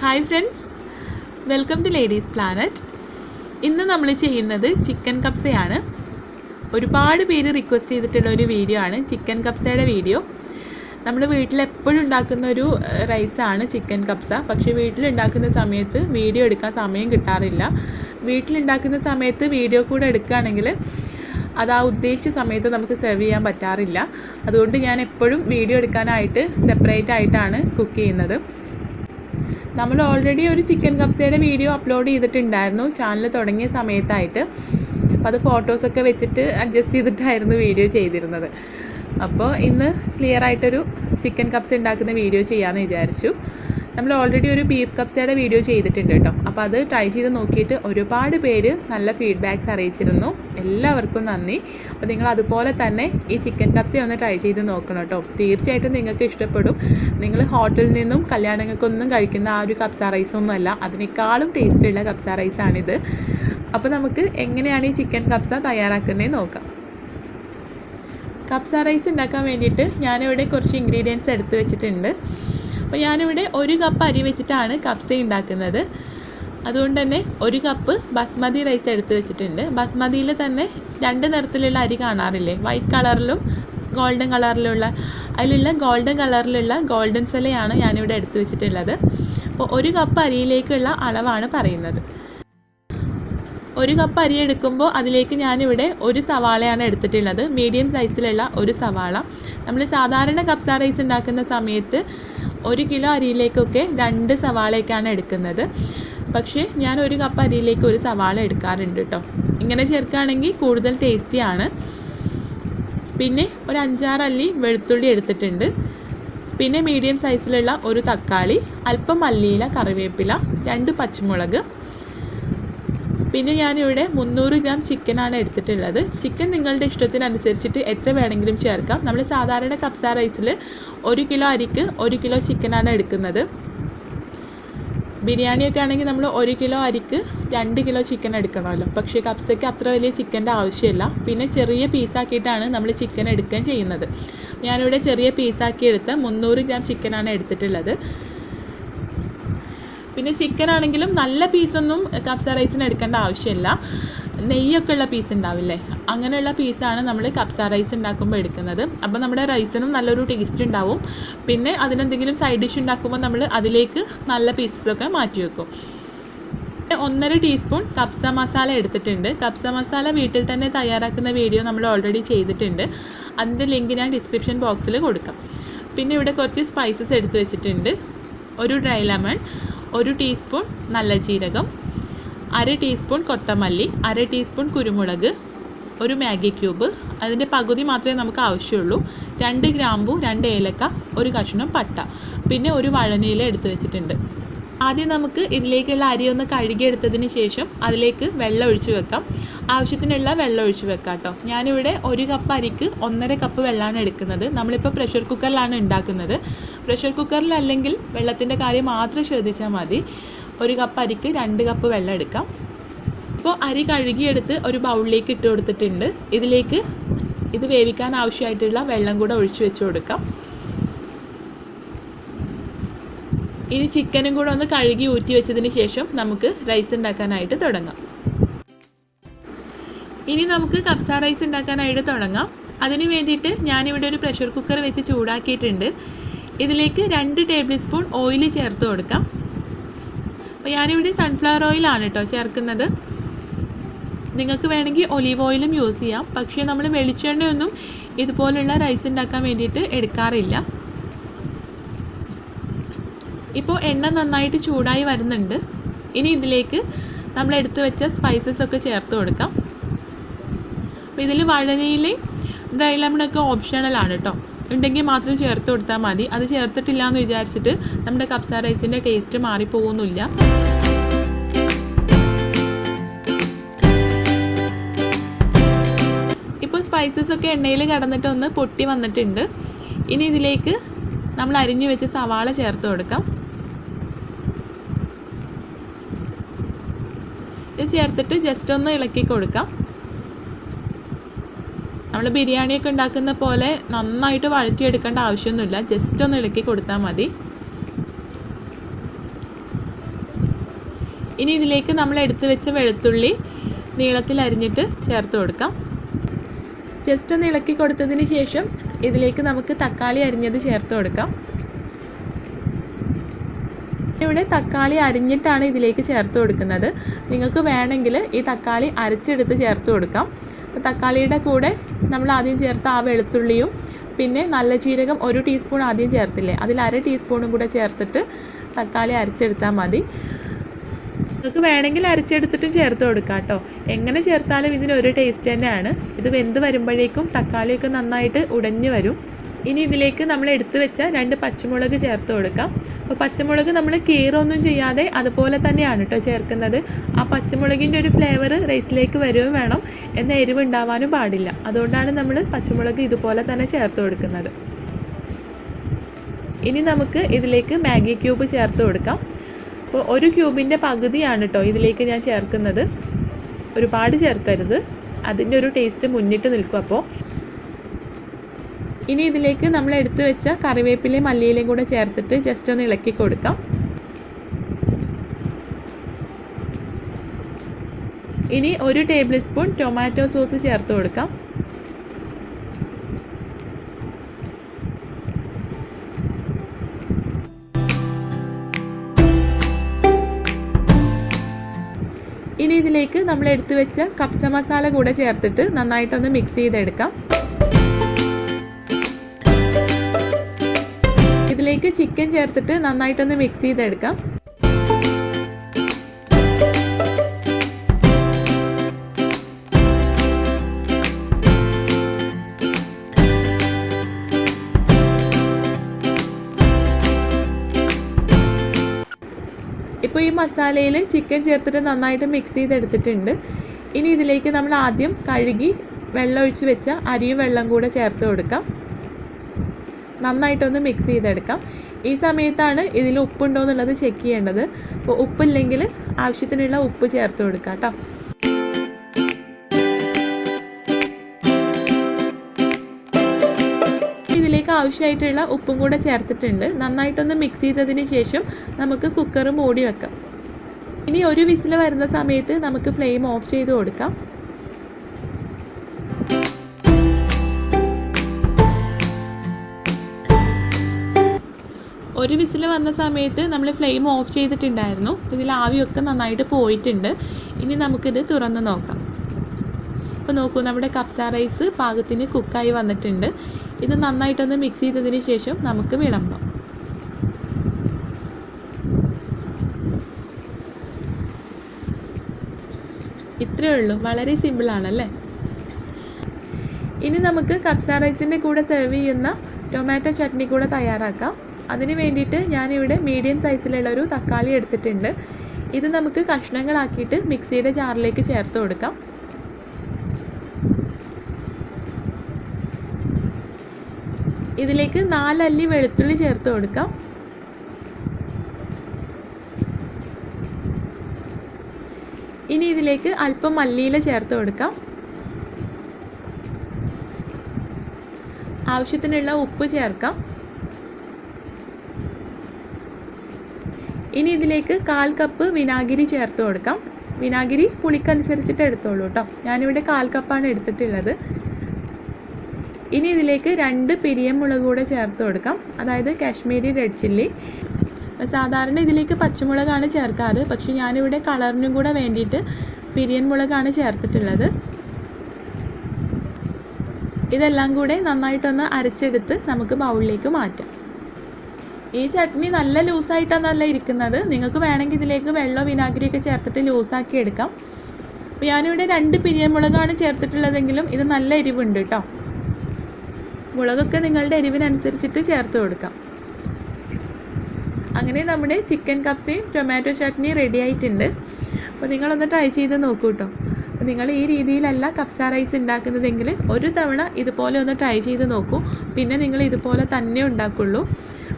Hi friends, welcome to Ladies Planet. ഇന്ന് നമ്മൾ ചെയ്യുന്നത് ചിക്കൻ കപ്സയാണ്. ഒരുപാട് പേര് റിക്വസ്റ്റ് ചെയ്തിട്ടുള്ള ഒരു വീഡിയോ ആണ് ചിക്കൻ കപ്സയുടെ വീഡിയോ. നമ്മൾ വീട്ടിലെപ്പോഴും ഉണ്ടാക്കുന്ന ഒരു റൈസാണ് ചിക്കൻ കപ്സ. പക്ഷേ വീട്ടിലുണ്ടാക്കുന്ന സമയത്ത് വീഡിയോ എടുക്കാൻ സമയം കിട്ടാറില്ല. വീട്ടിലുണ്ടാക്കുന്ന സമയത്ത് വീഡിയോ കൂടെ എടുക്കുകയാണെങ്കിൽ അത് ആ ഉദ്ദേശിച്ച സമയത്ത് നമുക്ക് സെർവ് ചെയ്യാൻ പറ്റാറില്ല. അതുകൊണ്ട് ഞാൻ എപ്പോഴും വീഡിയോ എടുക്കാനായിട്ട് സെപ്പറേറ്റ് ആയിട്ടാണ് കുക്ക് ചെയ്യുന്നത്. നമ്മൾ ഓൾറെഡി ഒരു ചിക്കൻ കപ്സയുടെ വീഡിയോ അപ്ലോഡ് ചെയ്തിട്ടുണ്ടായിരുന്നു ചാനൽ തുടങ്ങിയ സമയത്തായിട്ട്. അപ്പോൾ അത് ഫോട്ടോസൊക്കെ വെച്ചിട്ട് അഡ്ജസ്റ്റ് ചെയ്തിട്ടായിരുന്നു വീഡിയോ ചെയ്തിരുന്നത്. അപ്പോൾ ഇന്ന് ക്ലിയർ ആയിട്ടൊരു ചിക്കൻ കപ്സ ഉണ്ടാക്കുന്ന വീഡിയോ ചെയ്യാമെന്ന് വിചാരിച്ചു. നമ്മൾ ഓൾറെഡി ഒരു ബീഫ് കപ്സയുടെ വീഡിയോ ചെയ്തിട്ടുണ്ട് കേട്ടോ. അപ്പോൾ അത് ട്രൈ ചെയ്ത് നോക്കിയിട്ട് ഒരുപാട് പേര് നല്ല ഫീഡ്ബാക്ക്സ് അറിയിച്ചിരുന്നു. എല്ലാവർക്കും നന്ദി. അപ്പോൾ നിങ്ങൾ അതുപോലെ തന്നെ ഈ ചിക്കൻ കപ്സ ഒന്ന് ട്രൈ ചെയ്ത് നോക്കണം കേട്ടോ. തീർച്ചയായിട്ടും നിങ്ങൾക്ക് ഇഷ്ടപ്പെടും. നിങ്ങൾ ഹോട്ടലിൽ നിന്നും കല്യാണങ്ങൾക്കൊന്നും കഴിക്കുന്ന ആ ഒരു കപ്സ റൈസൊന്നുമല്ല, അതിനേക്കാളും ടേസ്റ്റുള്ള കപ്സ റൈസാണിത്. അപ്പോൾ നമുക്ക് എങ്ങനെയാണ് ഈ ചിക്കൻ കപ്സ തയ്യാറാക്കുന്നതെന്ന് നോക്കാം. കപ്സ റൈസ് ഉണ്ടാക്കാൻ വേണ്ടിയിട്ട് ഞാനിവിടെ കുറച്ച് ഇൻഗ്രീഡിയൻസ് എടുത്ത് വെച്ചിട്ടുണ്ട്. അപ്പോൾ ഞാനിവിടെ 1 കപ്പ് അരി വെച്ചിട്ടാണ് കപ്സ ഉണ്ടാക്കുന്നത്. അതുകൊണ്ട് തന്നെ 1 കപ്പ് ബസ്മതി റൈസ് എടുത്ത് വെച്ചിട്ടുണ്ട്. ബസ്മതിയിൽ തന്നെ 2 നിറത്തിലുള്ള അരി കാണാറില്ലേ, വൈറ്റ് കളറിലും ഗോൾഡൻ കളറിലുള്ള, അതിലുള്ള ഗോൾഡൻ കളറിലുള്ള ഗോൾഡൻ സെലയാണ് ഞാനിവിടെ എടുത്ത് വെച്ചിട്ടുള്ളത്. അപ്പോൾ 1 കപ്പ് അരിയിലേക്കുള്ള അളവാണ് പറയുന്നത്. 1 കപ്പ് അരി എടുക്കുമ്പോൾ അതിലേക്ക് ഞാനിവിടെ 1 സവാളയാണ് എടുത്തിട്ടുള്ളത്. മീഡിയം സൈസിലുള്ള 1 സവാള. നമ്മൾ സാധാരണ കപ്സ റൈസ് ഉണ്ടാക്കുന്ന സമയത്ത് 1 കിലോ അരിയിലേക്കൊക്കെ 2 സവാളയൊക്കെയാണ് എടുക്കുന്നത്. പക്ഷേ ഞാൻ 1 കപ്പ് അരിയിലേക്ക് 1 സവാള എടുക്കാറുണ്ട് കേട്ടോ. ഇങ്ങനെ ചേർക്കുകയാണെങ്കിൽ കൂടുതൽ ടേസ്റ്റിയാണ്. പിന്നെ ഒരു 5-6 അല്ലി വെളുത്തുള്ളി എടുത്തിട്ടുണ്ട്. പിന്നെ മീഡിയം സൈസിലുള്ള 1 തക്കാളി, അല്പം മല്ലിയില, കറിവേപ്പില, 2 പച്ചമുളക്. പിന്നെ ഞാനിവിടെ 300 ഗ്രാം ചിക്കനാണ് എടുത്തിട്ടുള്ളത്. ചിക്കൻ നിങ്ങളുടെ ഇഷ്ടത്തിനനുസരിച്ചിട്ട് എത്ര വേണമെങ്കിലും ചേർക്കാം. നമ്മൾ സാധാരണ കപ്സ റൈസിൽ 1 കിലോ അരിക്ക് 1 കിലോ ചിക്കനാണ് എടുക്കുന്നത്. ബിരിയാണിയൊക്കെ ആണെങ്കിൽ നമ്മൾ 1 കിലോ അരിക്ക് 2 കിലോ ചിക്കൻ എടുക്കണമല്ലോ. പക്ഷേ കപ്സയ്ക്ക് അത്ര വലിയ ചിക്കൻ്റെ ആവശ്യമില്ല. പിന്നെ ചെറിയ പീസാക്കിയിട്ടാണ് നമ്മൾ ചിക്കൻ എടുക്കുകയും ചെയ്യുന്നത്. ഞാനിവിടെ ചെറിയ പീസാക്കി എടുത്ത 300 ഗ്രാം ചിക്കനാണ് എടുത്തിട്ടുള്ളത്. പിന്നെ ചിക്കൻ ആണെങ്കിലും നല്ല പീസൊന്നും കപ്സ റൈസിന് എടുക്കേണ്ട ആവശ്യമില്ല. നെയ്യൊക്കെ ഉള്ള പീസ് ഉണ്ടാവില്ലേ, അങ്ങനെയുള്ള പീസാണ് നമ്മൾ കപ്സ റൈസ് ഉണ്ടാക്കുമ്പോൾ എടുക്കുന്നത്. അപ്പോൾ നമ്മുടെ റൈസിനും നല്ലൊരു ടേസ്റ്റ് ഉണ്ടാവും. പിന്നെ അതിനെന്തെങ്കിലും സൈഡ് ഡിഷ് ഉണ്ടാക്കുമ്പോൾ നമ്മൾ അതിലേക്ക് നല്ല പീസസൊക്കെ മാറ്റി വെക്കും. 1.5 ടീസ്പൂൺ കപ്സ മസാല എടുത്തിട്ടുണ്ട്. കപ്സ മസാല വീട്ടിൽ തന്നെ തയ്യാറാക്കുന്ന വീഡിയോ നമ്മൾ ഓൾറെഡി ചെയ്തിട്ടുണ്ട്. അതിൻ്റെ ലിങ്ക് ഞാൻ ഡിസ്ക്രിപ്ഷൻ ബോക്സിൽ കൊടുക്കാം. പിന്നെ ഇവിടെ കുറച്ച് സ്പൈസസ് എടുത്ത് വെച്ചിട്ടുണ്ട്. 1 ഡ്രൈ ലെമൺ, 1 ടീസ്പൂൺ നല്ല ജീരകം, 1/2 ടീസ്പൂൺ കൊത്തമല്ലി, 1/2 ടീസ്പൂൺ കുരുമുളക്, 1 മാഗി ക്യൂബ്, അതിൻ്റെ പകുതി മാത്രമേ നമുക്ക് ആവശ്യമുള്ളൂ, 2 ഗ്രാമ്പു, 2 ഏലക്ക, 1 കഷ്ണം പട്ട, പിന്നെ 1 വഴനയില എടുത്ത് വെച്ചിട്ടുണ്ട്. ആദ്യം നമുക്ക് ഇതിലേക്കുള്ള അരി ഒന്ന് കഴുകിയെടുത്തതിന് ശേഷം അതിലേക്ക് വെള്ളം ഒഴിച്ച് വെക്കാം. ആവശ്യത്തിനുള്ള വെള്ളം ഒഴിച്ച് വെക്കാം കേട്ടോ. ഞാനിവിടെ 1 കപ്പ് അരിക്ക് 1.5 കപ്പ് വെള്ളമാണ് എടുക്കുന്നത്. നമ്മളിപ്പോൾ പ്രഷർ കുക്കറിലാണ് ഉണ്ടാക്കുന്നത്. പ്രഷർ കുക്കറിലല്ലെങ്കിൽ വെള്ളത്തിൻ്റെ കാര്യം മാത്രം ശ്രദ്ധിച്ചാൽ മതി. 1 കപ്പ് അരിക്ക് 2 കപ്പ് വെള്ളം എടുക്കാം. ഇപ്പോൾ അരി കഴുകിയെടുത്ത് ഒരു ബൗളിലേക്ക് ഇട്ട് കൊടുത്തിട്ടുണ്ട്. ഇതിലേക്ക് ഇത് വേവിക്കാൻ ആവശ്യമായിട്ടുള്ള വെള്ളം കൂടെ ഒഴിച്ച് വെച്ച് കൊടുക്കാം. ഇനി ചിക്കനും കൂടെ ഒന്ന് കഴുകി ഊറ്റി വെച്ചതിന് ശേഷം നമുക്ക് റൈസ് ഉണ്ടാക്കാനായിട്ട് തുടങ്ങാം. ഇനി നമുക്ക് കപ്സ റൈസ് ഉണ്ടാക്കാനായിട്ട് തുടങ്ങാം. അതിന് വേണ്ടിയിട്ട് ഞാനിവിടെ ഒരു പ്രഷർ കുക്കർ വെച്ച് ചൂടാക്കിയിട്ടുണ്ട്. ഇതിലേക്ക് 2 ടേബിൾ സ്പൂൺ ഓയിൽ ചേർത്ത് കൊടുക്കാം. അപ്പോൾ ഞാനിവിടെ സൺഫ്ലവർ ഓയിലാണ് കേട്ടോ ചേർക്കുന്നത്. നിങ്ങൾക്ക് വേണമെങ്കിൽ ഒലീവ് ഓയിലും യൂസ് ചെയ്യാം. പക്ഷേ നമ്മൾ വെളിച്ചെണ്ണയൊന്നും ഇതുപോലുള്ള റൈസ് ഉണ്ടാക്കാൻ വേണ്ടിയിട്ട് എടുക്കാറില്ല. ഇപ്പോൾ എണ്ണ നന്നായിട്ട് ചൂടായി വരുന്നുണ്ട്. ഇനി ഇതിലേക്ക് നമ്മൾ എടുത്തു വെച്ച സ്പൈസസ് ഒക്കെ ചേർത്ത് കൊടുക്കാം. അപ്പോൾ ഇതിൽ വഴനയിലയും ഡ്രൈ ലെമണൊക്കെ ഓപ്ഷണലാണ് കേട്ടോ. ഉണ്ടെങ്കിൽ മാത്രം ചേർത്ത് കൊടുത്താൽ മതി. അത് ചേർത്തിട്ടില്ല എന്ന് വിചാരിച്ചിട്ട് നമ്മുടെ കപ്സ റൈസിൻ്റെ ടേസ്റ്റ് മാറിപ്പോകുന്നില്ല. ഇപ്പോൾ സ്പൈസസ് ഒക്കെ എണ്ണയിൽ കടന്നിട്ട് ഒന്ന് പൊട്ടി വന്നിട്ടുണ്ട്. ഇനി ഇതിലേക്ക് നമ്മൾ അരിഞ്ഞു വെച്ച സവാള ചേർത്ത് കൊടുക്കാം. ഇത് ചേർത്തിട്ട് ജസ്റ്റ് ഒന്ന് ഇളക്കി കൊടുക്കാം. നമ്മൾ ബിരിയാണിയൊക്കെ ഉണ്ടാക്കുന്ന പോലെ നന്നായിട്ട് വഴറ്റിയെടുക്കേണ്ട ആവശ്യമൊന്നുമില്ല. ജസ്റ്റ് ഒന്ന് ഇളക്കി കൊടുത്താൽ മതി. ഇനി ഇതിലേക്ക് നമ്മൾ എടുത്തു വെച്ച വെളുത്തുള്ളി നീളത്തിൽ അരിഞ്ഞിട്ട് ചേർത്ത് കൊടുക്കാം. ജസ്റ്റ് ഒന്ന് ഇളക്കി കൊടുത്തതിന് ശേഷം ഇതിലേക്ക് നമുക്ക് തക്കാളി അരിഞ്ഞത് ചേർത്ത് കൊടുക്കാം. ഇവിടെ തക്കാളി അരിഞ്ഞിട്ടാണ് ഇതിലേക്ക് ചേർത്ത് കൊടുക്കുന്നത്. നിങ്ങൾക്ക് വേണമെങ്കിൽ ഈ തക്കാളി അരച്ചെടുത്ത് ചേർത്ത് കൊടുക്കാം. തക്കാളിയുടെ കൂടെ നമ്മൾ ആദ്യം ചേർത്ത ആ വെളുത്തുള്ളിയും പിന്നെ നല്ല ജീരകം 1 ടീസ്പൂൺ ആദ്യം ചേർത്തില്ലേ, അതിൽ 1/2 ടീസ്പൂണും കൂടെ ചേർത്തിട്ട് തക്കാളി അരച്ചെടുത്താൽ മതി. നിങ്ങൾക്ക് വേണമെങ്കിൽ അരച്ചെടുത്തിട്ടും ചേർത്ത് കൊടുക്കാം കേട്ടോ. എങ്ങനെ ചേർത്താലും ഇതിനൊരു ടേസ്റ്റ് തന്നെയാണ്. ഇത് വെന്ത് വരുമ്പോഴേക്കും തക്കാളിയൊക്കെ നന്നായിട്ട് ഉടഞ്ഞു വരും. ഇനി ഇതിലേക്ക് നമ്മൾ എടുത്തു വെച്ച 2 പച്ചമുളക് ചേർത്ത് കൊടുക്കാം. അപ്പോൾ പച്ചമുളക് നമ്മൾ കീറൊന്നും ചെയ്യാതെ അതുപോലെ തന്നെയാണ് കേട്ടോ ചേർക്കുന്നത്. ആ പച്ചമുളകിൻ്റെ ഒരു ഫ്ലേവർ റൈസിലേക്ക് വരികയും വേണം, എന്നാൽ എരിവ് ഉണ്ടാവാനും പാടില്ല. അതുകൊണ്ടാണ് നമ്മൾ പച്ചമുളക് ഇതുപോലെ തന്നെ ചേർത്ത് കൊടുക്കുന്നത്. ഇനി നമുക്ക് ഇതിലേക്ക് മാഗി ക്യൂബ് ചേർത്ത് കൊടുക്കാം. അപ്പോൾ 1 ക്യൂബിൻ്റെ പകുതിയാണ് കേട്ടോ ഇതിലേക്ക് ഞാൻ ചേർക്കുന്നത്. ഒരുപാട് ചേർക്കരുത്, അതിൻ്റെ ഒരു ടേസ്റ്റ് മുന്നിട്ട് നിൽക്കും. അപ്പോൾ ഇനി ഇതിലേക്ക് നമ്മൾ എടുത്തു വെച്ച കറിവേപ്പിലയും മല്ലിയിലയും കൂടെ ചേർത്തിട്ട് ജസ്റ്റ് ഒന്ന് ഇളക്കി കൊടുക്കാം. ഇനി 1 ടേബിൾ സ്പൂൺ ടൊമാറ്റോ സോസ് ചേർത്ത് കൊടുക്കാം. ഇനി ഇതിലേക്ക് നമ്മൾ എടുത്തു വെച്ച കപ്സ മസാല കൂടെ ചേർത്തിട്ട് നന്നായിട്ടൊന്ന് മിക്സ് ചെയ്തെടുക്കാം. ഇതിലേക്ക് ചിക്കൻ ചേർത്തിട്ട് നന്നായിട്ടൊന്ന് മിക്സ് ചെയ്തെടുക്കാം. ഇപ്പോൾ ഈ മസാലയിൽ ചിക്കൻ ചേർത്തിട്ട് നന്നായിട്ട് മിക്സ് ചെയ്തെടുത്തിട്ടുണ്ട്. ഇനി ഇതിലേക്ക് നമ്മൾ ആദ്യം കഴുകി വെള്ളം ഒഴിച്ച് വെച്ച അരിയും വെള്ളം കൂടെ ചേർത്ത് കൊടുക്കാം. നന്നായിട്ടൊന്ന് മിക്സ് ചെയ്തെടുക്കാം. ഈ സമയത്താണ് ഇതിൽ ഉപ്പുണ്ടോ എന്നുള്ളത് ചെക്ക് ചെയ്യേണ്ടത്. അപ്പോൾ ഉപ്പില്ലെങ്കിൽ ആവശ്യത്തിനുള്ള ഉപ്പ് ചേർത്ത് കൊടുക്കാം കേട്ടോ. ഇതിലേക്ക് ആവശ്യമായിട്ടുള്ള ഉപ്പും കൂടെ ചേർത്തിട്ടുണ്ട്. നന്നായിട്ടൊന്ന് മിക്സ് ചെയ്തതിന് ശേഷം നമുക്ക് കുക്കർ മൂടി വെക്കാം. ഇനി 1 വിസിൽ വരുന്ന സമയത്ത് നമുക്ക് ഫ്ലെയിം ഓഫ് ചെയ്ത് കൊടുക്കാം. ഒരു വിസിൽ വന്ന സമയത്ത് നമ്മൾ ഫ്ലെയിം ഓഫ് ചെയ്തിട്ടുണ്ടായിരുന്നു. ഇതിൽ ആവിയൊക്കെ നന്നായിട്ട് പോയിട്ടുണ്ട്. ഇനി നമുക്കിത് തുറന്ന് നോക്കാം. അപ്പോൾ നോക്കൂ, നമ്മുടെ കപ്സ റൈസ് പാകത്തിന് കുക്കായി വന്നിട്ടുണ്ട്. ഇത് നന്നായിട്ടൊന്ന് മിക്സ് ചെയ്തതിന് ശേഷം നമുക്ക് വിളമ്പാം. ഇത്രയേ ഉള്ളൂ, വളരെ സിമ്പിളാണല്ലേ. ഇനി നമുക്ക് കപ്സ റൈസിൻ്റെ കൂടെ സെർവ് ചെയ്യുന്ന ടൊമാറ്റോ ചട്നി കൂടെ തയ്യാറാക്കാം. അതിന് വേണ്ടിയിട്ട് ഞാനിവിടെ മീഡിയം സൈസിലുള്ളൊരു തക്കാളി എടുത്തിട്ടുണ്ട്. ഇത് നമുക്ക് കഷ്ണങ്ങളാക്കിയിട്ട് മിക്സിയുടെ ജാറിലേക്ക് ചേർത്ത് കൊടുക്കാം. ഇതിലേക്ക് 4 അല്ലി വെളുത്തുള്ളി ചേർത്ത് കൊടുക്കാം. ഇനി ഇതിലേക്ക് അല്പം മല്ലിയില ചേർത്ത് കൊടുക്കാം. ആവശ്യത്തിനുള്ള ഉപ്പ് ചേർക്കാം. ഇനി ഇതിലേക്ക് 1/4 കപ്പ് വിനാഗിരി ചേർത്ത് കൊടുക്കാം. വിനാഗിരി പുളിക്കനുസരിച്ചിട്ട് എടുത്തോളൂ കേട്ടോ. ഞാനിവിടെ 1/4 കപ്പാണ് എടുത്തിട്ടുള്ളത്. ഇനി ഇതിലേക്ക് 2 പിരിയം മുളക് കൂടെ ചേർത്ത് കൊടുക്കാം, അതായത് കാശ്മീരി റെഡ് ചില്ലി. സാധാരണ ഇതിലേക്ക് പച്ചമുളകാണ് ചേർക്കാറ്, പക്ഷെ ഞാനിവിടെ കളറിനും കൂടെ വേണ്ടിയിട്ട് പിരിയൻ മുളകാണ് ചേർത്തിട്ടുള്ളത്. ഇതെല്ലാം കൂടെ നന്നായിട്ടൊന്ന് അരച്ചെടുത്ത് നമുക്ക് ബൗളിലേക്ക് മാറ്റാം. ഈ ചട്നി നല്ല ലൂസായിട്ടാണല്ല ഇരിക്കുന്നത്. നിങ്ങൾക്ക് വേണമെങ്കിൽ ഇതിലേക്ക് വെള്ളം വിനാഗിരിയൊക്കെ ചേർത്തിട്ട് ലൂസാക്കി എടുക്കാം. അപ്പോൾ ഞാനിവിടെ 2 പിരിയൻ മുളകാണ് ചേർത്തിട്ടുള്ളതെങ്കിലും ഇത് നല്ല എരിവുണ്ട് കേട്ടോ. മുളകൊക്കെ നിങ്ങളുടെ എരിവിനനുസരിച്ചിട്ട് ചേർത്ത് കൊടുക്കാം. അങ്ങനെ നമ്മുടെ ചിക്കൻ കപ്സയും ടൊമാറ്റോ ചട്നി റെഡി ആയിട്ടുണ്ട്. അപ്പോൾ നിങ്ങളൊന്ന് ട്രൈ ചെയ്ത് നോക്കൂ കേട്ടോ. അപ്പോൾ നിങ്ങൾ ഈ രീതിയിലല്ല കപ്സ റൈസ് ഉണ്ടാക്കുന്നതെങ്കിൽ ഒരു തവണ ഇതുപോലെ ഒന്ന് ട്രൈ ചെയ്ത് നോക്കൂ. പിന്നെ നിങ്ങൾ ഇതുപോലെ തന്നെ ഉണ്ടാക്കുള്ളൂ.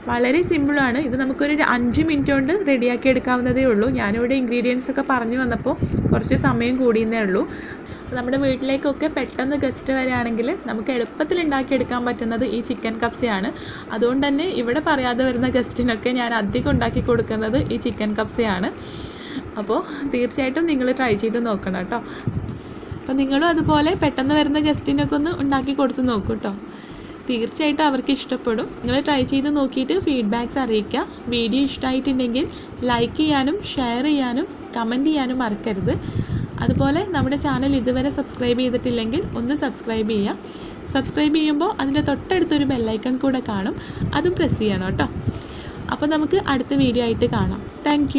വളരെ സിമ്പിളാണ്. ഇത് നമുക്കൊരു 5 മിനിറ്റ് കൊണ്ട് റെഡിയാക്കി എടുക്കാവുന്നതേ ഉള്ളൂ. ഞാനിവിടെ ഇൻഗ്രീഡിയൻസ് ഒക്കെ പറഞ്ഞു വന്നപ്പോൾ കുറച്ച് സമയം കൂടിയെന്നേ ഉള്ളൂ. നമ്മുടെ വീട്ടിലേക്കൊക്കെ പെട്ടെന്ന് ഗസ്റ്റ് വരികയാണെങ്കിൽ നമുക്ക് എളുപ്പത്തിൽ ഉണ്ടാക്കിയെടുക്കാൻ പറ്റുന്നത് ഈ ചിക്കൻ കപ്സയാണ്. അതുകൊണ്ട് തന്നെ ഇവിടെ പറയാതെ വരുന്ന ഗസ്റ്റിനൊക്കെ ഞാൻ അധികം ഉണ്ടാക്കി കൊടുക്കുന്നത് ഈ ചിക്കൻ കപ്സയാണ്. അപ്പോൾ തീർച്ചയായിട്ടും നിങ്ങൾ ട്രൈ ചെയ്ത് നോക്കണം കേട്ടോ. അപ്പോൾ നിങ്ങളും അതുപോലെ പെട്ടെന്ന് വരുന്ന ഗസ്റ്റിനൊക്കെ ഒന്ന് ഉണ്ടാക്കി കൊടുത്ത് നോക്കൂ കേട്ടോ. തീർച്ചയായിട്ടും അവർക്ക് ഇഷ്ടപ്പെടും. നിങ്ങൾ ട്രൈ ചെയ്ത് നോക്കിയിട്ട് ഫീഡ്ബാക്ക്സ് അറിയിക്കുക. വീഡിയോ ഇഷ്ടമായിട്ടുണ്ടെങ്കിൽ ലൈക്ക് ചെയ്യാനും ഷെയർ ചെയ്യാനും കമൻറ്റ് ചെയ്യാനും മറക്കരുത്. അതുപോലെ നമ്മുടെ ചാനൽ ഇതുവരെ സബ്സ്ക്രൈബ് ചെയ്തിട്ടില്ലെങ്കിൽ ഒന്ന് സബ്സ്ക്രൈബ് ചെയ്യുക. സബ്സ്ക്രൈബ് ചെയ്യുമ്പോൾ അതിൻ്റെ തൊട്ടടുത്തൊരു ബെല്ലൈക്കൺ കൂടെ കാണും, അതും പ്രസ് ചെയ്യണം കേട്ടോ. അപ്പോൾ നമുക്ക് അടുത്ത വീഡിയോ ആയിട്ട് കാണാം. താങ്ക്